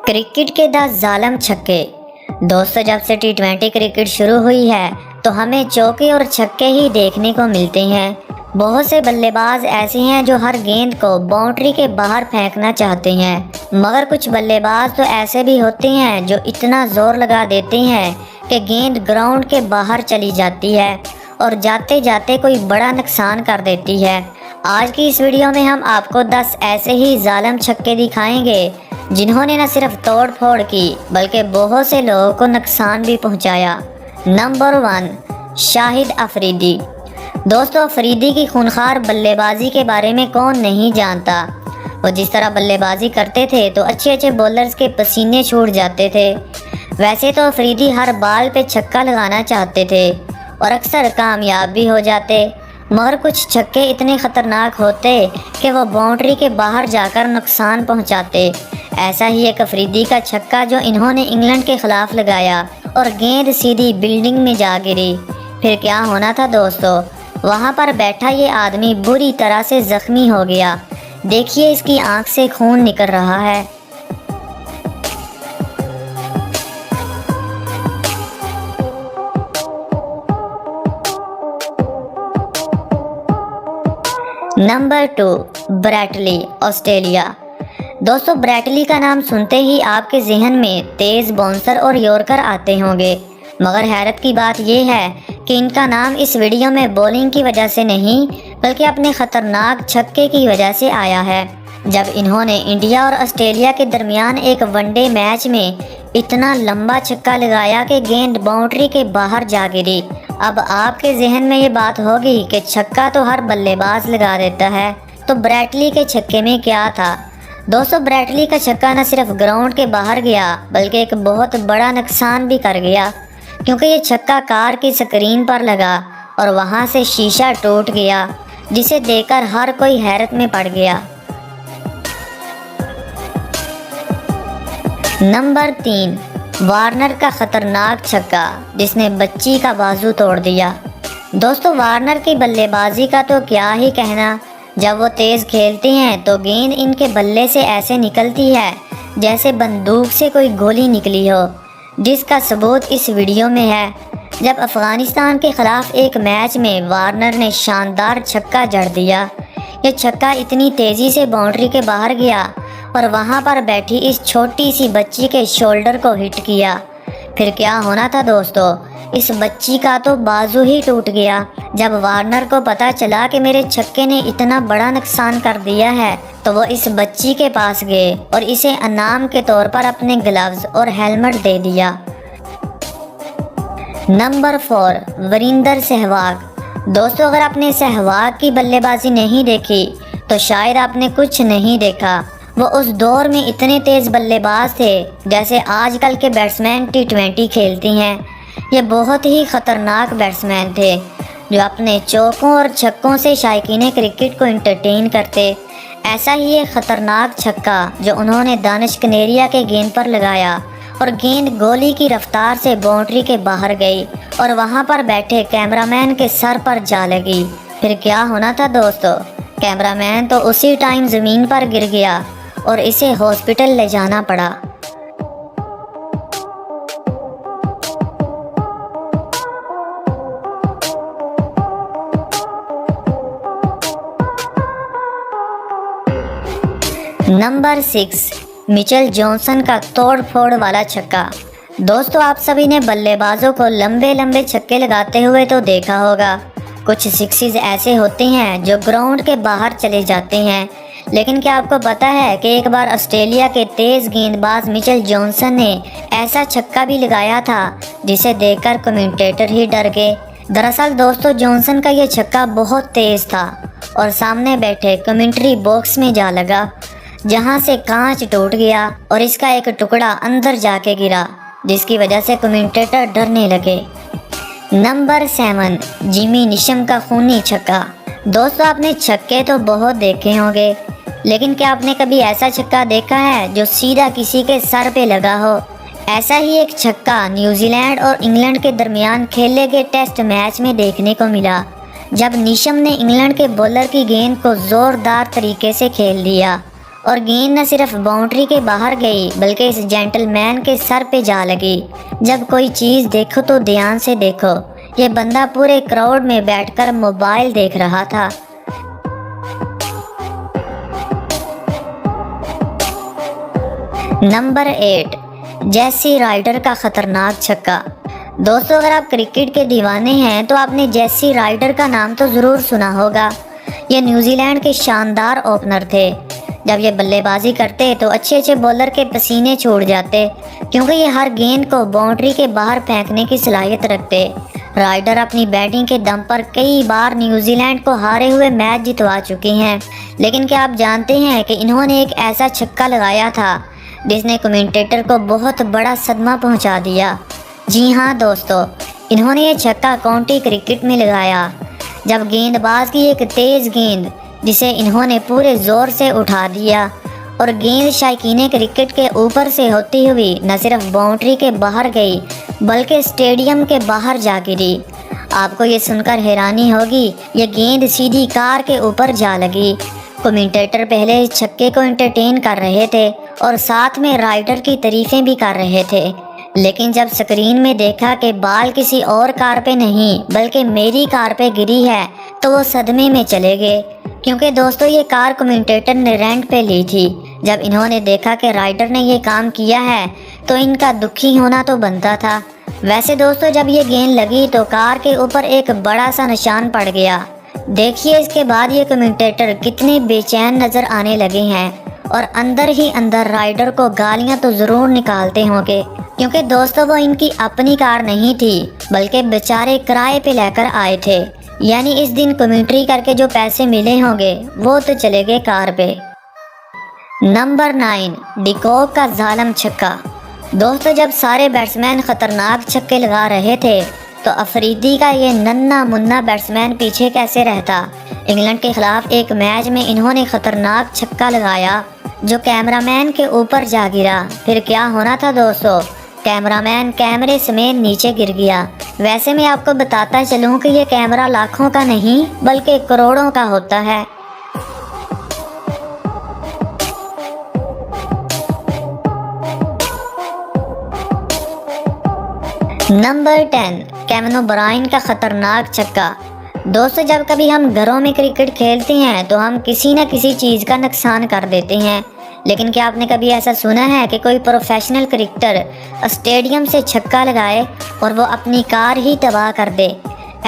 Cricket के 10 जालम छक्के। दोस्तों, जब से टी20 क्रिकेट शुरू हुई है तो हमें चौके और छक्के ही देखने को मिलते हैं। बहुत से बल्लेबाज ऐसे हैं जो हर गेंद को बाउंड्री के बाहर फेंकना चाहते हैं, मगर कुछ बल्लेबाज तो ऐसे भी होते हैं जो इतना जोर लगा देते हैं कि गेंद ग्राउंड के बाहर चली जाती है और जाते जाते कोई बड़ा नुकसान कर देती है। आज की इस वीडियो में हम आपको 10 ऐसे ही जालिम छक्के दिखाएंगे जिन्होंने न सिर्फ तोड़ फोड़ की बल्कि बहुत से लोगों को नुकसान भी पहुंचाया। नंबर 1, शाहिद अफरीदी। दोस्तों, अफरीदी की खूंखार बल्लेबाजी के बारे में कौन नहीं जानता। वो जिस तरह बल्लेबाजी करते थे तो अच्छे अच्छे बॉलर्स के पसीने छूट जाते थे। वैसे तो अफरीदी हर बाल पे छक्का लगाना चाहते थे और अक्सर कामयाब भी हो जाते, मगर कुछ छक्के इतने ख़तरनाक होते कि वो बाउंड्री के बाहर जाकर नुकसान पहुंचाते। ऐसा ही एक अफरीदी का छक्का जो इन्होंने इंग्लैंड के ख़िलाफ़ लगाया और गेंद सीधी बिल्डिंग में जा गिरी। फिर क्या होना था दोस्तों, वहाँ पर बैठा ये आदमी बुरी तरह से ज़ख्मी हो गया। देखिए, इसकी आंख से खून निकल रहा है। Number 2, ब्रैटली, Australia. दोस्तों, ब्रैटली का नाम सुनते ही आपके जहन में तेज़ बाउंसर और यॉर्कर आते होंगे, मगर हैरत की बात यह है कि इनका नाम इस वीडियो में बॉलिंग की वजह से नहीं बल्कि अपने ख़तरनाक छक्के की वजह से आया है। जब इन्होंने इंडिया और ऑस्ट्रेलिया के दरमियान एक वनडे मैच में इतना लंबा छक्का लगाया कि गेंद बाउंड्री के बाहर जा गिरी। अब आपके जहन में ये बात होगी कि छक्का तो हर बल्लेबाज लगा देता है, तो ब्रैटली के छक्के में क्या था। दोस्तों, ब्रैटली का छक्का न सिर्फ ग्राउंड के बाहर गया बल्कि एक बहुत बड़ा नुकसान भी कर गया, क्योंकि ये छक्का कार की स्क्रीन पर लगा और वहाँ से शीशा टूट गया, जिसे देखकर हर कोई हैरत में पड़ गया। नंबर 3, वार्नर का ख़तरनाक छक्का जिसने बच्ची का बाजू तोड़ दिया। दोस्तों, वार्नर की बल्लेबाजी का तो क्या ही कहना। जब वो तेज़ खेलते हैं तो गेंद इनके बल्ले से ऐसे निकलती है जैसे बंदूक से कोई गोली निकली हो, जिसका सबूत इस वीडियो में है। जब अफ़गानिस्तान के ख़िलाफ़ एक मैच में वार्नर ने शानदार छक्का जड़ दिया। ये छक्का इतनी तेज़ी से बाउंड्री के बाहर गया और वहाँ पर बैठी इस छोटी सी बच्ची के शोल्डर को हिट किया। फिर क्या होना था दोस्तों, इस बच्ची का तो बाजू ही टूट गया। जब वार्नर को पता चला कि मेरे छक्के ने इतना बड़ा नुकसान कर दिया है तो वो इस बच्ची के पास गए और इसे इनाम के तौर पर अपने ग्लव्स और हेलमेट दे दिया। नंबर 4, वीरेंद्र सहवाग। दोस्तों, अगर आपने सहवाग की बल्लेबाजी नहीं देखी तो शायद आपने कुछ नहीं देखा। वो उस दौर में इतने तेज़ बल्लेबाज थे जैसे आजकल के बैट्समैन टी20 खेलते हैं। ये बहुत ही ख़तरनाक बैट्समैन थे जो अपने चौकों और छक्कों से शायकीन क्रिकेट को एंटरटेन करते। ऐसा ही एक ख़तरनाक छक्का जो उन्होंने दानिश कनेरिया के गेंद पर लगाया और गेंद गोली की रफ्तार से बाउंड्री के बाहर गई और वहां पर बैठे कैमरामैन के सर पर जा लगी। फिर क्या होना था दोस्तों, कैमरामैन तो उसी टाइम ज़मीन पर गिर गया और इसे हॉस्पिटल ले जाना पड़ा। नंबर 6, मिचेल जॉनसन का तोड़ फोड़ वाला छक्का। दोस्तों, आप सभी ने बल्लेबाजों को लंबे लंबे छक्के लगाते हुए तो देखा होगा। कुछ सिक्सेस ऐसे होते हैं जो ग्राउंड के बाहर चले जाते हैं, लेकिन क्या आपको पता है कि एक बार ऑस्ट्रेलिया के तेज़ गेंदबाज मिचेल जॉनसन ने ऐसा छक्का भी लगाया था जिसे देखकर कमेंटेटर ही डर गए। दरअसल दोस्तों, जॉनसन का ये छक्का बहुत तेज़ था और सामने बैठे कमेंट्री बॉक्स में जा लगा, जहां से कांच टूट गया और इसका एक टुकड़ा अंदर जाके गिरा, जिसकी वजह से कमेंटेटर डरने लगे। नंबर 7, जिमी निशम का खूनी छक्का। दोस्तों, आपने छक्के तो बहुत देखे होंगे, लेकिन क्या आपने कभी ऐसा छक्का देखा है जो सीधा किसी के सर पे लगा हो। ऐसा ही एक छक्का न्यूजीलैंड और इंग्लैंड के दरमियान खेले गए टेस्ट मैच में देखने को मिला, जब निशम ने इंग्लैंड के बॉलर की गेंद को ज़ोरदार तरीके से खेल दिया और गेंद न सिर्फ बाउंड्री के बाहर गई बल्कि इस जेंटलमैन के सर पे जा लगी। जब कोई चीज़ देखो तो ध्यान से देखो, ये बंदा पूरे क्राउड में बैठकर मोबाइल देख रहा था। नंबर 8, जेसी राइडर का खतरनाक छक्का। दोस्तों, अगर आप क्रिकेट के दीवाने हैं तो आपने जेसी राइडर का नाम तो ज़रूर सुना होगा। ये न्यूजीलैंड के शानदार ओपनर थे। जब ये बल्लेबाजी करते तो अच्छे अच्छे बॉलर के पसीने छूट जाते, क्योंकि ये हर गेंद को बाउंड्री के बाहर फेंकने की सलाहियत रखते। राइडर अपनी बैटिंग के दम पर कई बार न्यूजीलैंड को हारे हुए मैच जितवा चुके हैं, लेकिन क्या आप जानते हैं कि इन्होंने एक ऐसा छक्का लगाया था जिसने कमेंटेटर को बहुत बड़ा सदमा पहुंचा दिया। जी हाँ दोस्तों, इन्होंने ये छक्का काउंटी क्रिकेट में लगाया जब गेंदबाज की एक तेज़ गेंद जिसे इन्होंने पूरे ज़ोर से उठा दिया और गेंद शायकीने क्रिकेट के ऊपर से होती हुई न सिर्फ बाउंड्री के बाहर गई बल्कि स्टेडियम के बाहर जा गिरी। आपको ये सुनकर हैरानी होगी, ये गेंद सीधी कार के ऊपर जा लगी। कमेंटेटर पहले इस छक्के को एंटरटेन कर रहे थे और साथ में राइडर की तारीफ़ें भी कर रहे थे, लेकिन जब स्क्रीन में देखा कि बाल किसी और कार पे नहीं बल्कि मेरी कार पे गिरी है तो वो सदमे में चले गए, क्योंकि दोस्तों ये कार कमेंटेटर ने रेंट पे ली थी। जब इन्होंने देखा कि राइडर ने ये काम किया है तो इनका दुखी होना तो बनता था। वैसे दोस्तों, जब ये गेंद लगी तो कार के ऊपर एक बड़ा सा निशान पड़ गया। देखिए इसके बाद ये कमेंटेटर कितने बेचैन नज़र आने लगे हैं और अंदर ही अंदर राइडर को गालियां तो ज़रूर निकालते होंगे, क्योंकि दोस्तों वो इनकी अपनी कार नहीं थी बल्कि बेचारे किराए पे लेकर आए थे। यानी इस दिन कमेंट्री करके जो पैसे मिले होंगे वो तो चले गए कार पे। नंबर 9, डिकॉक का जालिम छक्का। दोस्तों, जब सारे बैट्समैन खतरनाक छक्के लगा रहे थे तो अफरीदी का ये नन्ना मुन्ना बैट्समैन पीछे कैसे रहता। इंग्लैंड के खिलाफ एक मैच में इन्होंने खतरनाक छक्का लगाया जो कैमरामैन के ऊपर जा गिरा। फिर क्या होना था दोस्तों, कैमरामैन कैमरे समेत नीचे गिर गया। वैसे मैं आपको बताता चलूं कि ये कैमरा लाखों का नहीं बल्कि करोड़ों का होता है। नंबर 10, केविन ओब्रायन का खतरनाक छक्का। दोस्तों, जब कभी हम घरों में क्रिकेट खेलते हैं तो हम किसी न किसी चीज़ का नुकसान कर देते हैं, लेकिन क्या आपने कभी ऐसा सुना है कि कोई प्रोफेशनल क्रिकेटर स्टेडियम से छक्का लगाए और वो अपनी कार ही तबाह कर दे।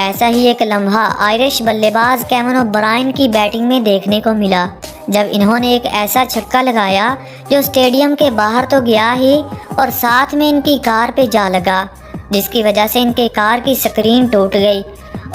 ऐसा ही एक लम्हा आयरिश बल्लेबाज केविन ओब्रायन की बैटिंग में देखने को मिला, जब इन्होंने एक ऐसा छक्का लगाया जो स्टेडियम के बाहर तो गया ही और साथ में इनकी कार पे जा लगा, जिसकी वजह से इनके कार की स्क्रीन टूट गई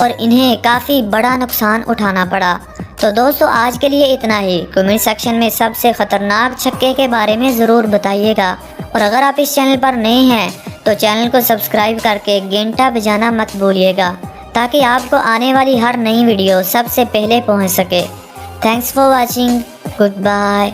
और इन्हें काफ़ी बड़ा नुकसान उठाना पड़ा। तो दोस्तों, आज के लिए इतना ही। कमेंट सेक्शन में सबसे ख़तरनाक छक्के के बारे में ज़रूर बताइएगा, और अगर आप इस चैनल पर नए हैं तो चैनल को सब्सक्राइब करके घंटा बजाना मत भूलिएगा, ताकि आपको आने वाली हर नई वीडियो सबसे पहले पहुंच सके। Thanks for watching, good bye.